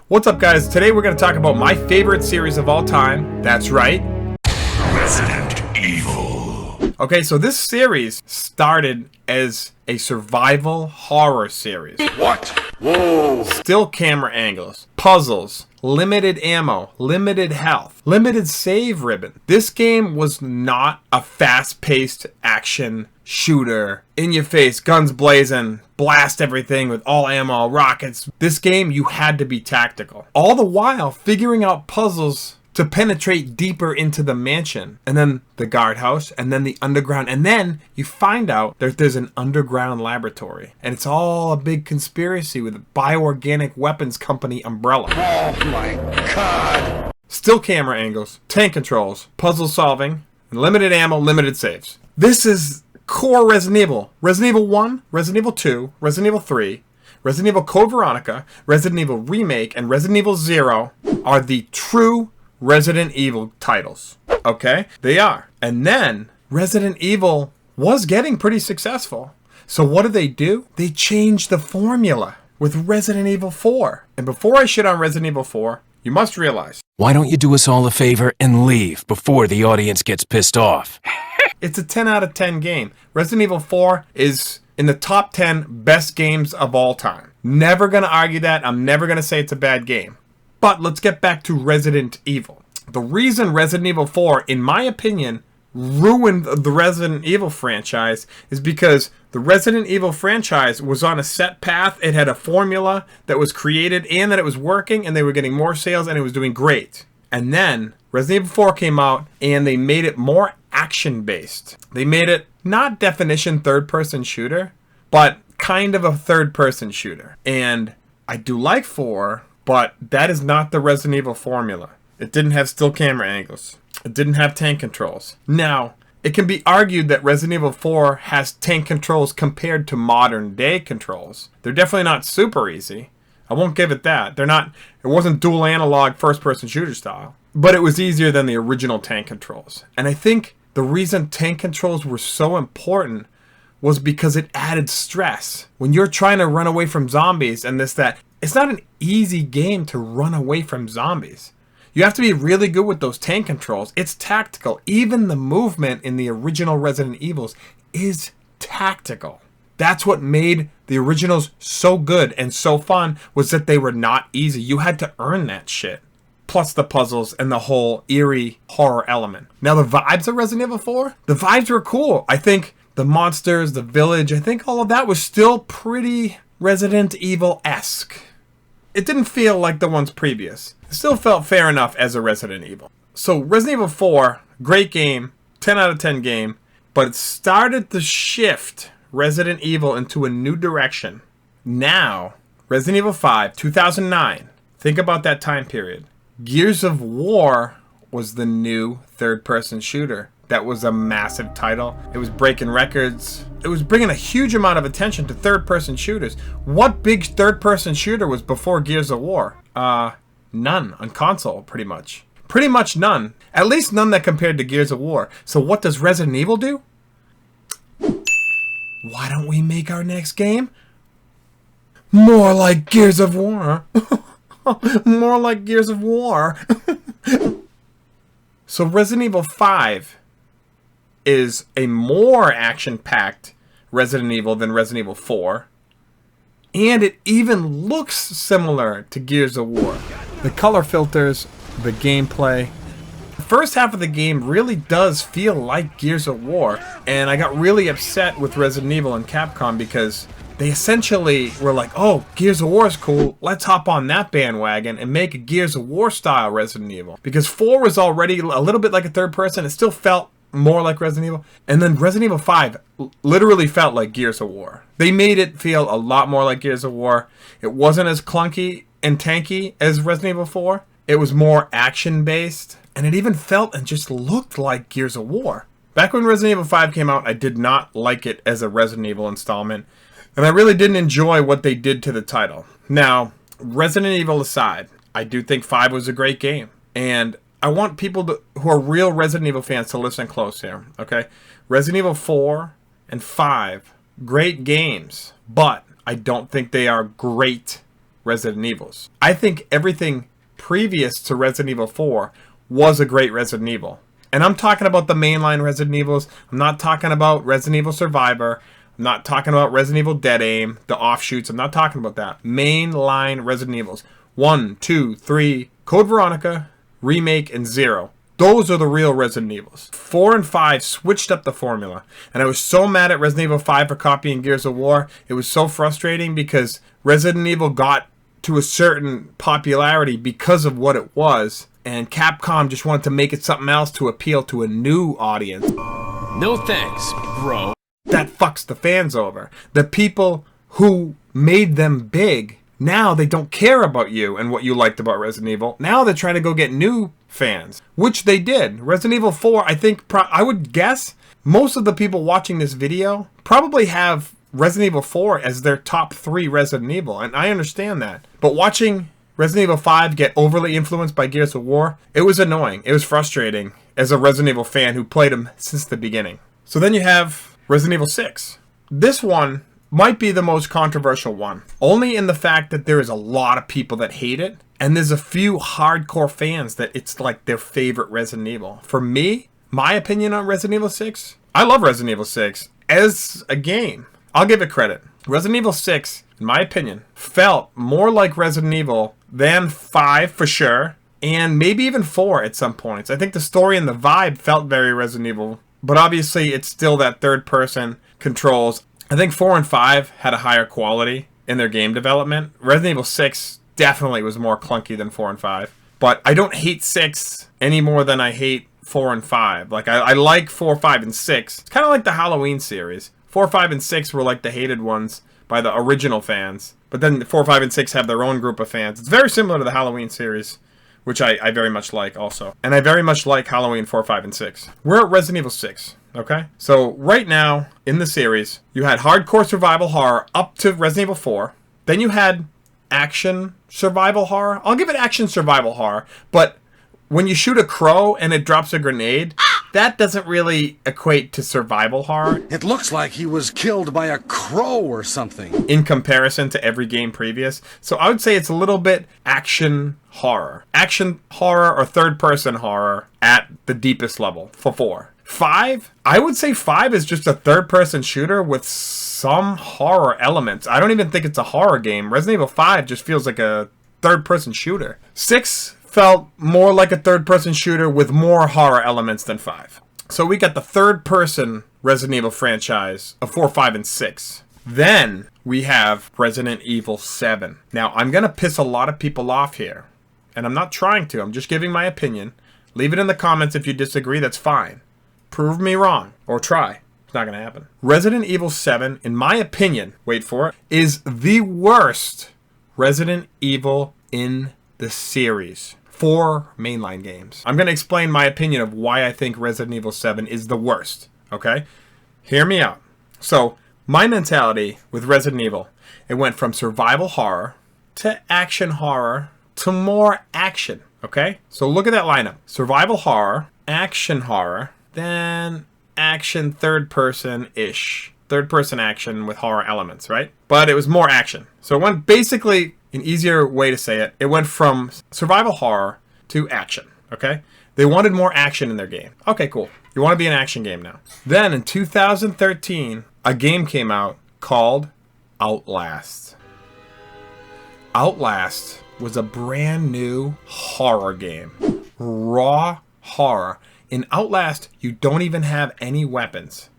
What's up, guys? Today we're going to talk about my favorite series of all time. That's right, Resident Evil. Okay, so this series started as a survival horror series. What? Whoa! Still camera angles, puzzles, limited ammo, limited health, limited save ribbon. This game was not a fast-paced action shooter, in your face, guns blazing, blast everything with all ammo, rockets. This game, you had to be tactical. All the while figuring out puzzles to penetrate deeper into the mansion, and then the guardhouse, and then the underground, and then you find out that there's an underground laboratory, and it's all a big conspiracy with a bioorganic weapons company umbrella. Oh my god! Still camera angles, tank controls, puzzle solving, and limited ammo, limited saves. This is core Resident Evil. Resident Evil 1, Resident Evil 2, Resident Evil 3, Resident Evil Code Veronica, Resident Evil Remake, and Resident Evil 0 are the true Resident Evil titles. Okay? They are. And then Resident Evil was getting pretty successful. So what do? They changed the formula with Resident Evil 4. And before I shit on Resident Evil 4, you must realize, why don't you do us all a favor and leave before the audience gets pissed off? it's a 10 out of 10 game. Resident Evil 4 is in the top 10 best games of all time. Never gonna argue that. I'm never gonna say it's a bad game. But let's get back to Resident Evil. The reason Resident Evil 4, in my opinion, ruined the Resident Evil franchise is because the Resident Evil franchise was on a set path. It had a formula that was created and that it was working, and they were getting more sales and it was doing great. And then Resident Evil 4 came out and they made it more action-based. They made it not definition third-person shooter, but kind of a third-person shooter. And I do like 4, but that is not the Resident Evil formula. It didn't have still camera angles. It didn't have tank controls. Now, it can be argued that Resident Evil 4 has tank controls compared to modern day controls. They're definitely not super easy. I won't give it that. It wasn't dual analog first person shooter style, but it was easier than the original tank controls. And I think the reason tank controls were so important was because it added stress. When you're trying to run away from zombies and that, it's not an easy game to run away from zombies. You have to be really good with those tank controls. It's tactical. Even the movement in the original Resident Evils is tactical. That's what made the originals so good and so fun, was that they were not easy. You had to earn that shit. Plus the puzzles and the whole eerie horror element. Now the vibes of Resident Evil 4, the vibes were cool. I think the monsters, the village, I think all of that was still pretty Resident Evil-esque. It didn't feel like the ones previous. It still felt fair enough as a Resident Evil. So Resident Evil 4, great game, 10 out of 10 game, but it started to shift Resident Evil into a new direction. Now, Resident Evil 5, 2009, think about that time period. Gears of War was the new third-person shooter. That was a massive title. It was breaking records. It was bringing a huge amount of attention to third-person shooters. What big third-person shooter was before Gears of War? None on console, pretty much. Pretty much none. At least none that compared to Gears of War. So what does Resident Evil do? Why don't we make our next game more like Gears of War? More like Gears of War. So Resident Evil 5 is a more action-packed Resident Evil than Resident Evil 4. And it even looks similar to Gears of War. The color filters, the gameplay. The first half of the game really does feel like Gears of War. And I got really upset with Resident Evil and Capcom because they essentially were like, oh, Gears of War is cool, let's hop on that bandwagon and make a Gears of War style Resident Evil. Because 4 was already a little bit like a third person, it still felt more like Resident Evil. And then Resident Evil 5 literally felt like Gears of War. They made it feel a lot more like Gears of War. It wasn't as clunky and tanky as Resident Evil 4. It was more action-based. And it even felt and just looked like Gears of War. Back when Resident Evil 5 came out, I did not like it as a Resident Evil installment. And I really didn't enjoy what they did to the title. Now, Resident Evil aside, I do think 5 was a great game. And I want people who are real Resident Evil fans to listen close here, okay? Resident Evil 4 and 5, great games, but I don't think they are great Resident Evils. I think everything previous to Resident Evil 4 was a great Resident Evil. And I'm talking about the mainline Resident Evils. I'm not talking about Resident Evil Survivor. I'm not talking about Resident Evil Dead Aim, the offshoots. I'm not talking about that. Mainline Resident Evils. 1, 2, 3, Code Veronica, Remake, and 0. Those are the real Resident Evils. 4 and 5 switched up the formula. And I was so mad at Resident Evil 5 for copying Gears of War. It was so frustrating because Resident Evil got to a certain popularity because of what it was. And Capcom just wanted to make it something else to appeal to a new audience. No thanks, bro. That fucks the fans over. The people who made them big, now they don't care about you and what you liked about Resident Evil. Now they're trying to go get new fans, which they did. Resident Evil 4, I think, I would guess most of the people watching this video probably have Resident Evil 4 as their top 3 Resident Evil, and I understand that. But watching Resident Evil 5 get overly influenced by Gears of War, it was annoying. It was frustrating as a Resident Evil fan who played them since the beginning. So then you have Resident Evil 6. This one might be the most controversial one, only in the fact that there is a lot of people that hate it, and there's a few hardcore fans that it's like their favorite Resident Evil. For me, my opinion on Resident Evil 6, I love Resident Evil 6 as a game. I'll give it credit. Resident Evil 6, in my opinion, felt more like Resident Evil than 5 for sure, and maybe even 4 at some points. I think the story and the vibe felt very Resident Evil, but obviously it's still that third person controls. I think 4 and 5 had a higher quality in their game development. Resident Evil 6 definitely was more clunky than 4 and 5, but I don't hate 6 any more than I hate 4 and 5. Like, I like 4, 5, and 6. It's kind of like the Halloween series. 4, 5, and 6 were like the hated ones by the original fans. But then 4, 5, and 6 have their own group of fans. It's very similar to the Halloween series, which I very much like also. And I very much like Halloween 4, 5, and 6. We're at Resident Evil 6, okay? So right now, in the series, you had hardcore survival horror up to Resident Evil 4. Then you had action survival horror. I'll give it action survival horror, but when you shoot a crow and it drops a grenade, that doesn't really equate to survival horror. It looks like he was killed by a crow or something. In comparison to every game previous. So I would say it's a little bit action horror. Action horror or third-person horror at the deepest level for 4. 5, I would say 5 is just a third-person shooter with some horror elements. I don't even think it's a horror game. Resident Evil 5 just feels like a third-person shooter. 6 felt more like a third-person shooter with more horror elements than 5. So we got the third-person Resident Evil franchise of 4, 5, and 6. Then we have Resident Evil 7. Now, I'm going to piss a lot of people off here. And I'm not trying to. I'm just giving my opinion. Leave it in the comments if you disagree. That's fine. Prove me wrong. Or try. It's not going to happen. Resident Evil 7, in my opinion, wait for it, is the worst Resident Evil in the series. 4 mainline games. I'm going to explain my opinion of why I think Resident Evil 7 is the worst. Okay? Hear me out. So, my mentality with Resident Evil, it went from survival horror to action horror to more action. Okay? So look at that lineup. Survival horror, action horror, then action third-person-ish. Third-person action with horror elements, right? But it was more action. So it went basically, an easier way to say it, it went from survival horror to action, okay? They wanted more action in their game. Okay, cool. You want to be an action game now. Then in 2013, a game came out called Outlast. Outlast was a brand new horror game. Raw horror. In Outlast, you don't even have any weapons.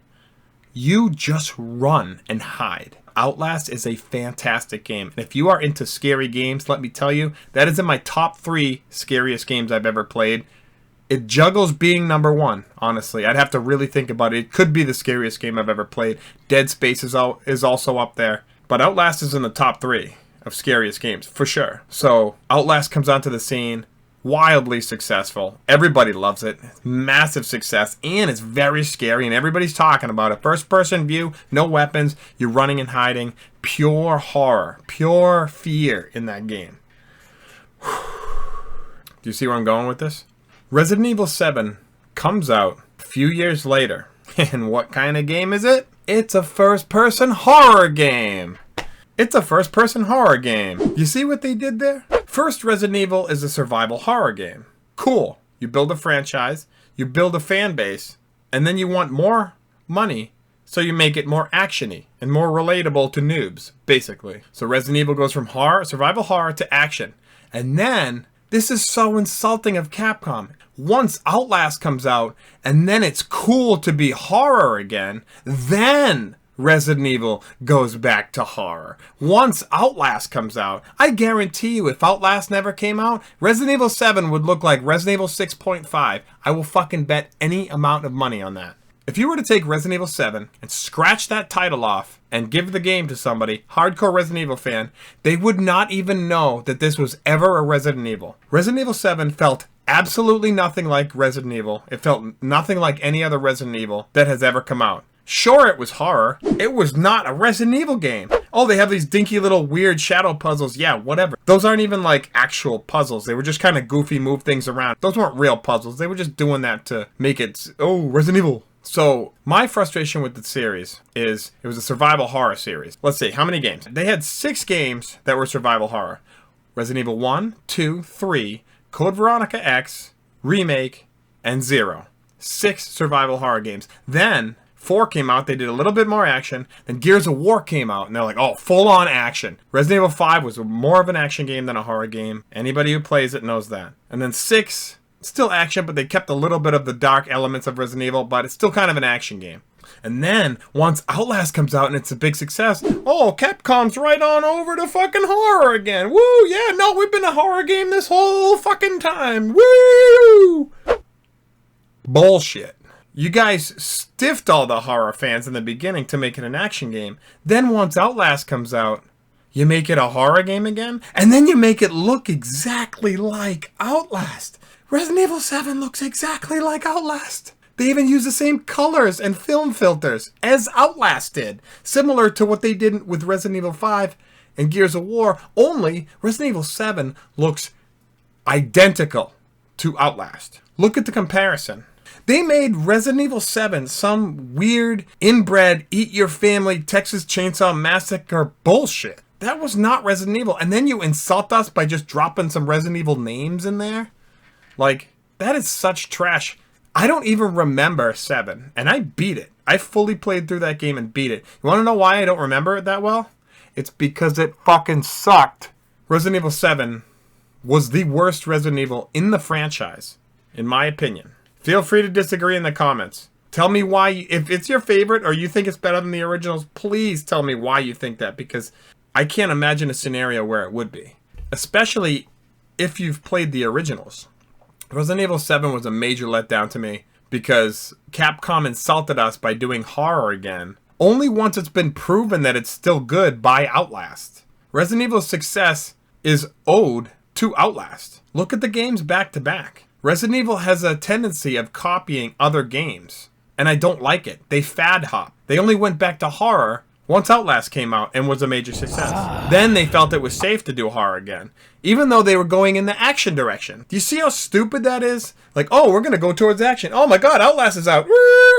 You just run and hide. Outlast is a fantastic game. And if you are into scary games, let me tell you, that is in my top 3 scariest games I've ever played. It juggles being number 1, honestly. I'd have to really think about it. It could be the scariest game I've ever played. Dead Space is also up there. But Outlast is in the top 3 of scariest games, for sure. So, Outlast comes onto the scene. Wildly successful. Everybody loves it. Massive success. And it's very scary. And everybody's talking about it. First person view. No weapons. You're running and hiding. Pure horror. Pure fear in that game. Do you see where I'm going with this? Resident Evil 7 comes out a few years later. And what kind of game is it? It's a first person horror game. It's a first-person horror game. You see what they did there? First Resident Evil is a survival horror game. Cool. You build a franchise, you build a fan base, and then you want more money, so you make it more action-y and more relatable to noobs, basically. So Resident Evil goes from horror, survival horror to action. And then, this is so insulting of Capcom. Once Outlast comes out, and then it's cool to be horror again, then Resident Evil goes back to horror. Once Outlast comes out, I guarantee you if Outlast never came out, Resident Evil 7 would look like Resident Evil 6.5. I will fucking bet any amount of money on that. If you were to take Resident Evil 7 and scratch that title off and give the game to somebody, hardcore Resident Evil fan, they would not even know that this was ever a Resident Evil. Resident Evil 7 felt absolutely nothing like Resident Evil. It felt nothing like any other Resident Evil that has ever come out. Sure, it was horror. It was not a Resident Evil game. Oh, they have these dinky little weird shadow puzzles. Yeah, whatever. Those aren't even like actual puzzles. They were just kind of goofy, move things around. Those weren't real puzzles. They were just doing that to make it, oh, Resident Evil. So, my frustration with the series is it was a survival horror series. Let's see, how many games? They had 6 games that were survival horror. Resident Evil 1, 2, 3, Code Veronica X, Remake, and 0. 6 survival horror games. Then 4 came out, they did a little bit more action. Then Gears of War came out, and they're like, oh, full-on action. Resident Evil 5 was more of an action game than a horror game. Anybody who plays it knows that. And then 6, still action, but they kept a little bit of the dark elements of Resident Evil, but it's still kind of an action game. And then, once Outlast comes out and it's a big success, oh, Capcom's right on over to fucking horror again. Woo, yeah, no, we've been a horror game this whole fucking time. Woo! Bullshit. You guys stiffed all the horror fans in the beginning to make it an action game. Then once Outlast comes out, you make it a horror game again? And then you make it look exactly like Outlast. Resident Evil 7 looks exactly like Outlast. They even use the same colors and film filters as Outlast did. Similar to what they did with Resident Evil 5 and Gears of War, only Resident Evil 7 looks identical to Outlast. Look at the comparison. They made Resident Evil 7 some weird, inbred, eat-your-family Texas Chainsaw Massacre bullshit. That was not Resident Evil. And then you insult us by just dropping some Resident Evil names in there? Like, that is such trash. I don't even remember 7, and I beat it. I fully played through that game and beat it. You want to know why I don't remember it that well? It's because it fucking sucked. Resident Evil 7 was the worst Resident Evil in the franchise, in my opinion. Feel free to disagree in the comments. Tell me why, if it's your favorite or you think it's better than the originals, please tell me why you think that, because I can't imagine a scenario where it would be. Especially if you've played the originals. Resident Evil 7 was a major letdown to me because Capcom insulted us by doing horror again, only once it's been proven that it's still good by Outlast. Resident Evil's success is owed to Outlast. Look at the games back to back. Resident Evil has a tendency of copying other games, and I don't like it. They fad hop. They only went back to horror once Outlast came out and was a major success. Then they felt it was safe to do horror again, even though they were going in the action direction. Do you see how stupid that is? Like, oh, we're going to go towards action. Oh my god, Outlast is out.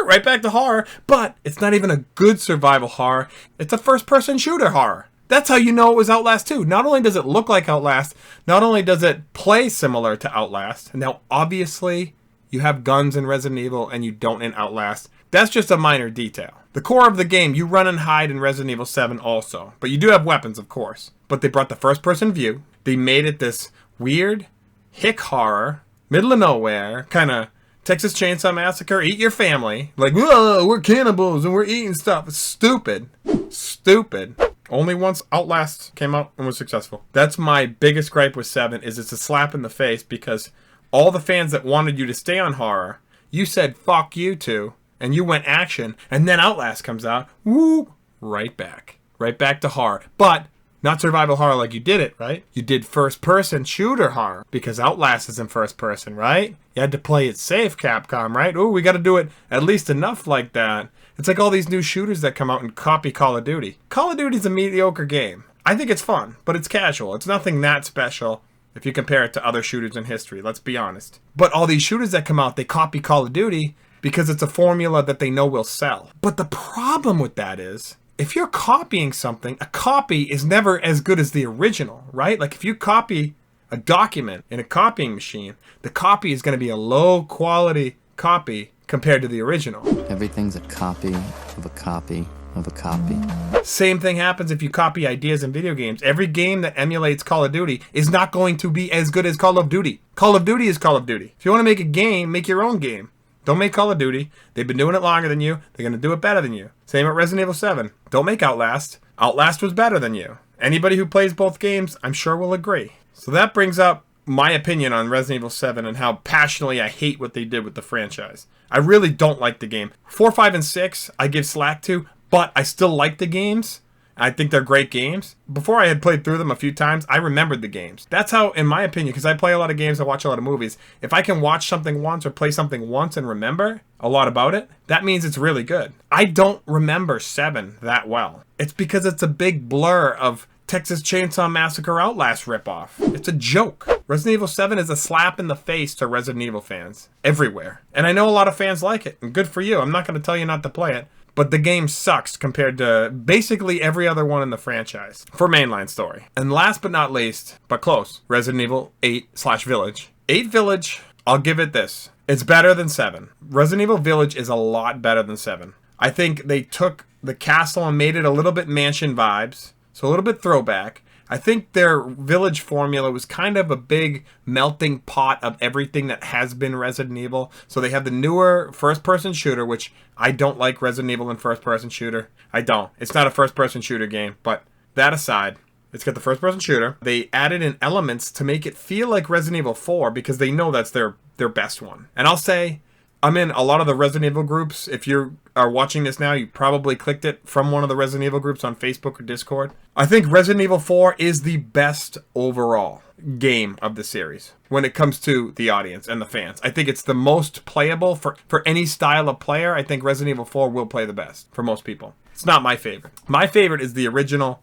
Right back to horror. But it's not even a good survival horror. It's a first-person shooter horror. That's how you know it was Outlast 2. Not only does it look like Outlast, not only does it play similar to Outlast. Now, obviously, you have guns in Resident Evil and you don't in Outlast. That's just a minor detail. The core of the game, you run and hide in Resident Evil 7 also. But you do have weapons, of course. But they brought the first-person view. They made it this weird, hick horror, middle of nowhere, kind of Texas Chainsaw Massacre, eat your family. Like, whoa, we're cannibals and we're eating stuff. It's stupid. Stupid. Only once Outlast came out and was successful. That's my biggest gripe with 7, is it's a slap in the face because all the fans that wanted you to stay on horror, you said fuck you to, and you went action, and then Outlast comes out, woo, right back. Right back to horror. But not survival horror like you did it, right? You did first-person shooter horror because Outlast is in first-person, right? You had to play it safe, Capcom, right? Ooh, we got to do it at least enough like that. It's like all these new shooters that come out and copy Call of Duty. Call of Duty's a mediocre game. I think it's fun, but it's casual. It's nothing that special if you compare it to other shooters in history, let's be honest. But all these shooters that come out, they copy Call of Duty because it's a formula that they know will sell. But the problem with that is, if you're copying something, a copy is never as good as the original, right? Like if you copy a document in a copying machine, the copy is going to be a low quality copy compared to the original. Everything's a copy of a copy of a copy. Same thing happens if you copy ideas in video games. Every game that emulates Call of Duty is not going to be as good as Call of Duty. Call of Duty is Call of Duty. If you want to make a game, make your own game. Don't make Call of Duty. They've been doing it longer than you. They're going to do it better than you. Same at Resident Evil 7. Don't make Outlast. Outlast was better than you. Anybody who plays both games, I'm sure will agree. So that brings up my opinion on Resident Evil 7 and how passionately I hate what they did with the franchise. I really don't like the game. 4, 5, and 6, I give slack to, but I still like the games. I think they're great games. Before I had played through them a few times, I remembered the games. That's how, in my opinion, because I play a lot of games, I watch a lot of movies, if I can watch something once or play something once and remember a lot about it, that means it's really good. I don't remember 7 that well. It's because it's a big blur of Texas Chainsaw Massacre Outlast ripoff. It's a joke. Resident Evil 7 is a slap in the face to Resident Evil fans everywhere. And I know a lot of fans like it, and good for you. I'm not going to tell you not to play it. But the game sucks compared to basically every other one in the franchise for mainline story. And last but not least, but close, Resident Evil 8/Village. 8 Village, I'll give it this. It's better than 7. Resident Evil Village is a lot better than 7. I think they took the castle and made it a little bit mansion vibes. So a little bit throwback. I think their village formula was kind of a big melting pot of everything that has been Resident Evil. So they have the newer first-person shooter, which I don't like Resident Evil in first-person shooter. I don't. It's not a first-person shooter game. But that aside, it's got the first-person shooter. They added in elements to make it feel like Resident Evil 4 because they know that's their best one. And I'll say, I'm in a lot of the Resident Evil groups. If you are watching this now, you probably clicked it from one of the Resident Evil groups on Facebook or Discord. I think Resident Evil 4 is the best overall game of the series when it comes to the audience and the fans. I think it's the most playable for any style of player. I think Resident Evil 4 will play the best for most people. It's not my favorite. My favorite is the original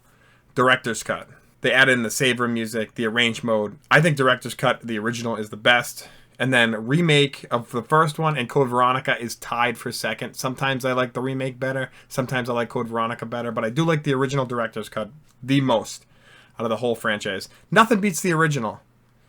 director's cut. They added in the save room music, the arrange mode. I think director's cut, the original, is the best. And then remake of the first one and Code Veronica is tied for second. Sometimes I like the remake better. Sometimes I like Code Veronica better. But I do like the original director's cut the most out of the whole franchise. Nothing beats the original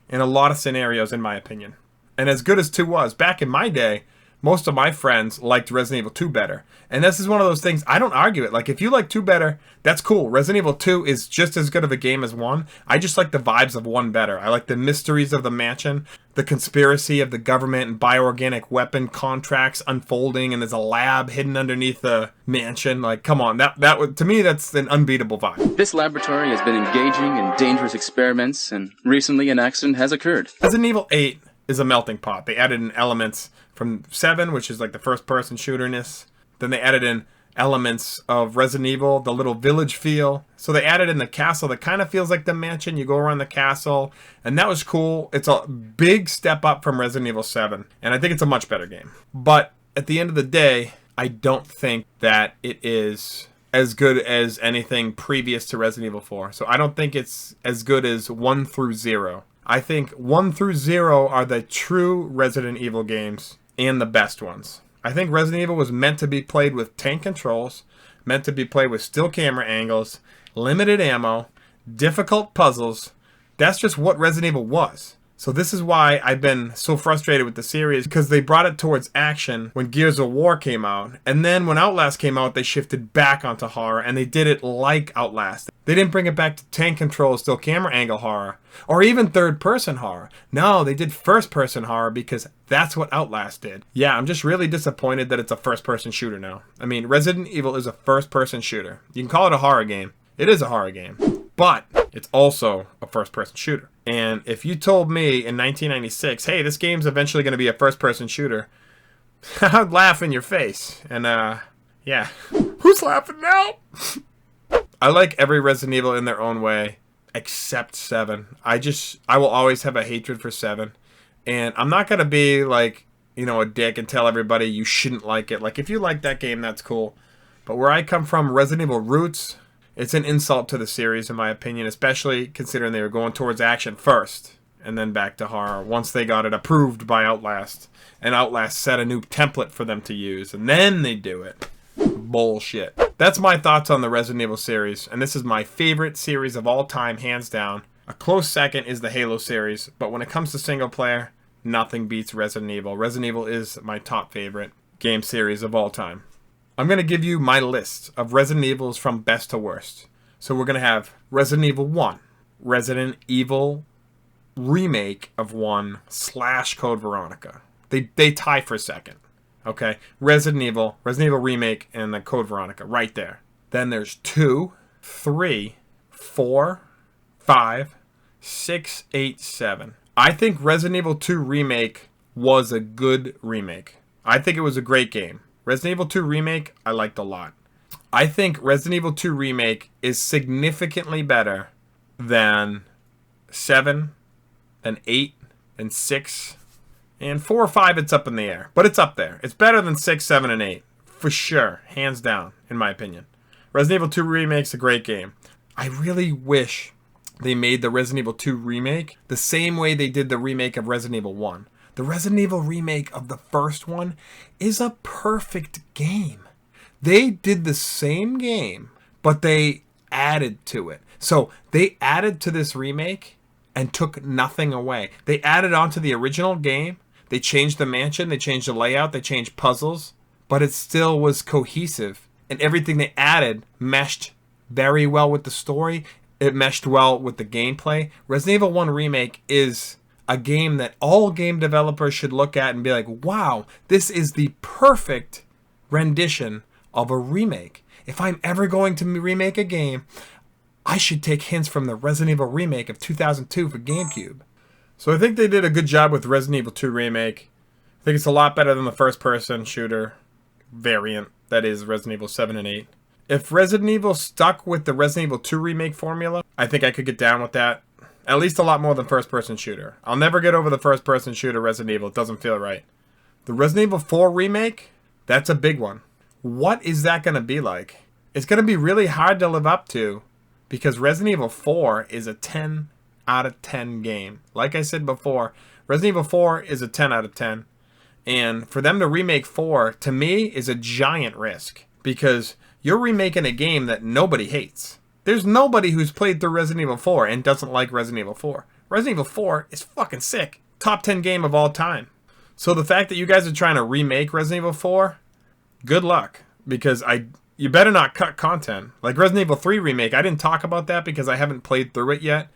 in a lot of scenarios, in my opinion. And as good as 2 was, back in my day, most of my friends liked Resident Evil 2 better. And this is one of those things, I don't argue it. Like, if you like 2 better, that's cool. Resident Evil 2 is just as good of a game as 1. I just like the vibes of 1 better. I like the mysteries of the mansion, the conspiracy of the government and bioorganic weapon contracts unfolding, and there's a lab hidden underneath the mansion. Like, come on, that would, to me, that's an unbeatable vibe. This laboratory has been engaging in dangerous experiments, and recently an accident has occurred. Resident Evil 8 is a melting pot. They added in elements from 7, which is like the first-person shooterness. Then they added in elements of Resident Evil, the little village feel. So they added in the castle that kind of feels like the mansion. You go around the castle, and that was cool. It's a big step up from Resident Evil 7, and I think it's a much better game. But at the end of the day, I don't think that it is as good as anything previous to Resident Evil 4. So I don't think it's as good as 1 through 0. I think 1 through 0 are the true Resident Evil games and the best ones. I think Resident Evil was meant to be played with tank controls, meant to be played with still camera angles, limited ammo, difficult puzzles. That's just what Resident Evil was. So this is why I've been so frustrated with the series, because they brought it towards action when Gears of War came out. And then when Outlast came out, they shifted back onto horror, and they did it like Outlast. They didn't bring it back to tank control, still camera angle horror, or even third-person horror. No, they did first-person horror because that's what Outlast did. Yeah, I'm just really disappointed that it's a first-person shooter now. I mean, Resident Evil is a first-person shooter. You can call it a horror game. It is a horror game. But it's also a first-person shooter. And if you told me in 1996, hey, this game's eventually going to be a first-person shooter, I'd laugh in your face. And, yeah. Who's laughing now? I like every Resident Evil in their own way, except 7. I will always have a hatred for 7. And I'm not going to be, like, you know, a dick and tell everybody you shouldn't like it. Like, if you like that game, that's cool. But where I come from, Resident Evil roots, it's an insult to the series, in my opinion, especially considering they were going towards action first and then back to horror once they got it approved by Outlast. And Outlast set a new template for them to use, and then they do it. Bullshit. that's my thoughts on the Resident Evil series, and this is my favorite series of all time, hands down. A close second is the Halo series, but when it comes to single player, nothing beats Resident Evil. Resident Evil is my top favorite game series of all time. I'm going to give you my list of Resident Evils from best to worst. So we're going to have Resident Evil 1, Resident Evil remake of 1 / Code Veronica. They tie for second. Okay, Resident Evil remake, and the Code Veronica right there. Then there's 2, 3, 4, 5, 6, 8, 7. I think Resident Evil 2 remake was a good remake. I think it was a great game. Resident Evil 2 remake, I liked a lot. I think Resident Evil 2 remake is significantly better than 7, than 8, and 6. And 4 or 5, it's up in the air. But it's up there. It's better than 6, 7, and 8. For sure. Hands down, in my opinion. Resident Evil 2 Remake's a great game. I really wish they made the Resident Evil 2 remake the same way they did the remake of Resident Evil 1. The Resident Evil remake of the first one is a perfect game. They did the same game, but they added to it. So they added to this remake and took nothing away. They added onto the original game. They changed the mansion, they changed the layout, they changed puzzles, but it still was cohesive. And everything they added meshed very well with the story. It meshed well with the gameplay. Resident Evil 1 Remake is a game that all game developers should look at and be like, wow, this is the perfect rendition of a remake. If I'm ever going to remake a game, I should take hints from the Resident Evil remake of 2002 for GameCube. So I think they did a good job with Resident Evil 2 Remake. I think it's a lot better than the first-person shooter variant that is Resident Evil 7 and 8. If Resident Evil stuck with the Resident Evil 2 Remake formula, I think I could get down with that. At least a lot more than first-person shooter. I'll never get over the first-person shooter Resident Evil. It doesn't feel right. The Resident Evil 4 Remake, that's a big one. What is that going to be like? It's going to be really hard to live up to because Resident Evil 4 is a 10 out of 10 game. Like I said before, Resident Evil 4 is a 10 out of 10. And for them to remake 4, to me, is a giant risk. Because you're remaking a game that nobody hates. There's nobody who's played through Resident Evil 4 and doesn't like Resident Evil 4. Resident Evil 4 is fucking sick. Top 10 game of all time. So the fact that you guys are trying to remake Resident Evil 4, good luck. Because you better not cut content. Like Resident Evil 3 Remake, I didn't talk about that because I haven't played through it yet.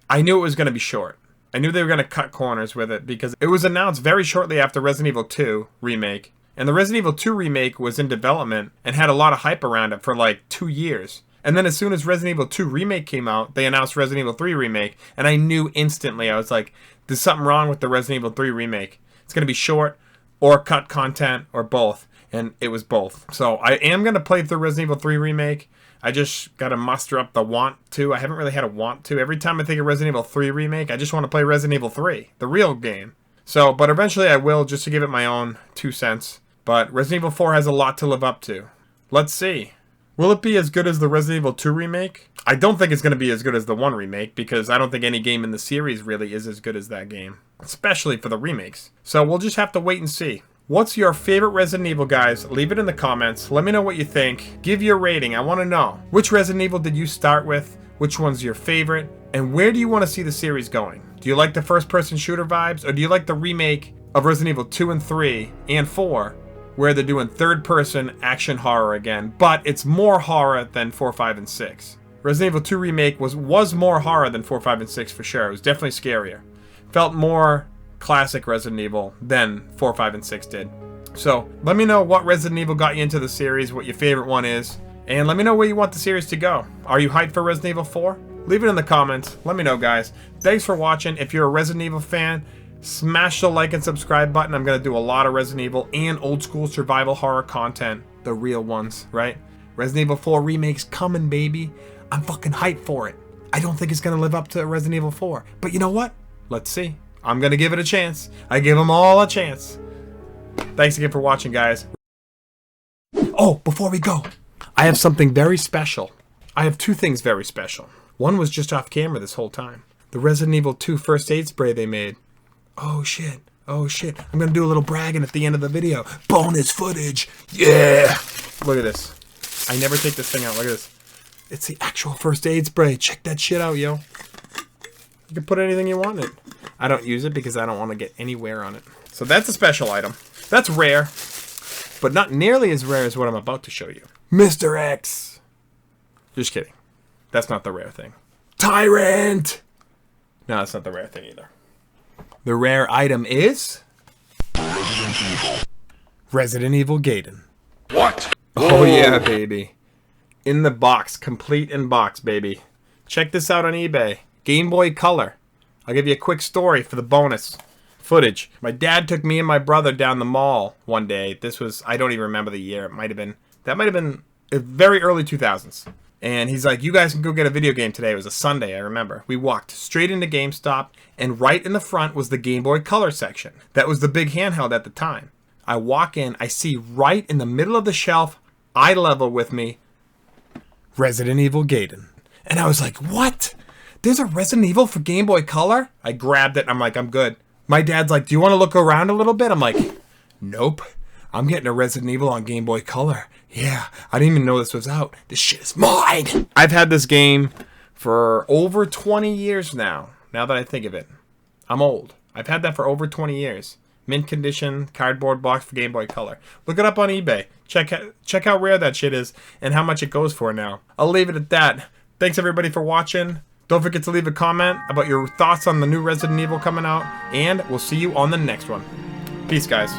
I knew it was going to be short. I knew they were going to cut corners with it because it was announced very shortly after Resident Evil 2 Remake. And the Resident Evil 2 Remake was in development and had a lot of hype around it for like 2 years. And then as soon as Resident Evil 2 Remake came out, they announced Resident Evil 3 Remake. And I knew instantly, I was like, there's something wrong with the Resident Evil 3 Remake. It's going to be short or cut content or both. And it was both. So I am going to play through Resident Evil 3 Remake. I just got to muster up the want to. I haven't really had a want to. Every time I think of Resident Evil 3 Remake, I just want to play Resident Evil 3, the real game. So, but eventually I will, just to give it my own 2 cents. But Resident Evil 4 has a lot to live up to. Let's see. Will it be as good as the Resident Evil 2 Remake? I don't think it's going to be as good as the 1 Remake, because I don't think any game in the series really is as good as that game. Especially for the remakes. So we'll just have to wait and see. What's your favorite Resident Evil, guys? Leave it in the comments. Let me know what you think. Give your rating. I want to know. Which Resident Evil did you start with? Which one's your favorite? And where do you want to see the series going? Do you like the first-person shooter vibes? Or do you like the remake of Resident Evil 2 and 3 and 4, where they're doing third-person action horror again, but it's more horror than 4, 5, and 6? Resident Evil 2 Remake was more horror than 4, 5, and 6 for sure. It was definitely scarier. Felt more classic Resident Evil than 4, 5, and 6 did. So let me know what Resident Evil got you into the series, what your favorite one is, and let me know where you want the series to go. Are you hyped for Resident Evil 4? Leave it in the comments. Let me know, guys. Thanks for watching. If you're a Resident Evil fan, smash the like and subscribe button. I'm going to do a lot of Resident Evil and old school survival horror content. The real ones, right? Resident Evil 4 Remake's coming, baby. I'm fucking hyped for it. I don't think it's going to live up to Resident Evil 4. But you know what? Let's see. I'm going to give it a chance. I give them all a chance. Thanks again for watching, guys. Oh, before we go, I have something very special. I have 2 things very special. One was just off camera this whole time. The Resident Evil 2 first aid spray they made. Oh shit. Oh shit. I'm going to do a little bragging at the end of the video. Bonus footage. Yeah. Look at this. I never take this thing out. Look at this. It's the actual first aid spray. Check that shit out, yo. You can put anything you want in it. I don't use it because I don't want to get any wear on it. So that's a special item. That's rare, but not nearly as rare as what I'm about to show you. Mr. X. Just kidding. That's not the rare thing. Tyrant! No, that's not the rare thing either. The rare item is... Resident Evil Gaiden. What? Oh yeah, baby. In the box. Complete in box, baby. Check this out on eBay. Game Boy Color. I'll give you a quick story for the bonus footage. My dad took me and my brother down the mall one day. This was, I don't even remember the year. That might have been very early 2000s. And he's like, you guys can go get a video game today. It was a Sunday, I remember. We walked straight into GameStop, and right in the front was the Game Boy Color section. That was the big handheld at the time. I walk in, I see right in the middle of the shelf, eye level with me, Resident Evil Gaiden. And I was like, what? There's a Resident Evil for Game Boy Color? I grabbed it, I'm like, I'm good. My dad's like, do you want to look around a little bit? I'm like, nope. I'm getting a Resident Evil on Game Boy Color. Yeah, I didn't even know this was out. This shit is mine. I've had this game for over 20 years now that I think of it. I'm old. I've had that for over 20 years. Mint condition, cardboard box for Game Boy Color. Look it up on eBay. Check how rare that shit is and how much it goes for now. I'll leave it at that. Thanks everybody for watching. Don't forget to leave a comment about your thoughts on the new Resident Evil coming out. And we'll see you on the next one. Peace, guys.